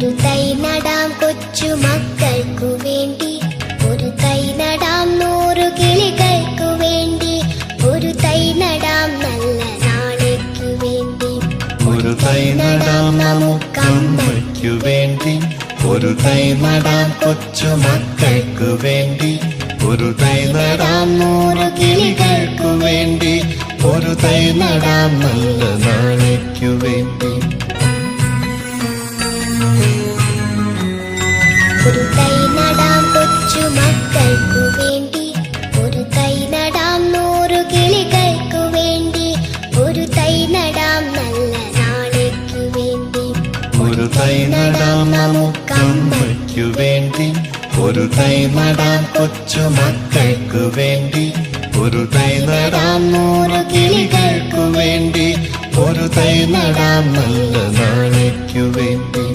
ഒരു തൈ നടാം കൊച്ചു മക്കൾക്കു വേണ്ടി, ഒരു തൈ നടാം 100 കിളികൾക്കു വേണ്ടി, ഒരു തൈ നടാം നല്ല നാളേക്കു വേണ്ടി. ഒരു തൈ നടാം നമുക്കമ്മയ്ക്കു വേണ്ടി, ഒരു തൈ നടാം കൊച്ചു മക്കൾക്കു വേണ്ടി, ഒരു തൈ നടാം 100 കിളികൾക്കു വേണ്ടി, ഒരു തൈ നടാം നല്ല നാളേക്കു വേണ്ടി. ഒരു തൈ നടാം കൊച്ചു മക്കൾക്കു വേണ്ടി, ഒരു തൈ നടാം 100 കിളികൾക്കു വേണ്ടി, ഒരു തൈ നടാം നല്ല നാളേക്കു വേണ്ടി. ഒരു തൈ നടാം നമുക്കമ്മയ്ക്കു വേണ്ടി, ഒരു തൈ നടാം കൊച്ചു മക്കൾക്കു വേണ്ടി, ഒരു തൈ നടാം 100 കിളികൾക്കു വേണ്ടി, ഒരു തൈ നടാം നല്ല നാളേക്കു വേണ്ടി.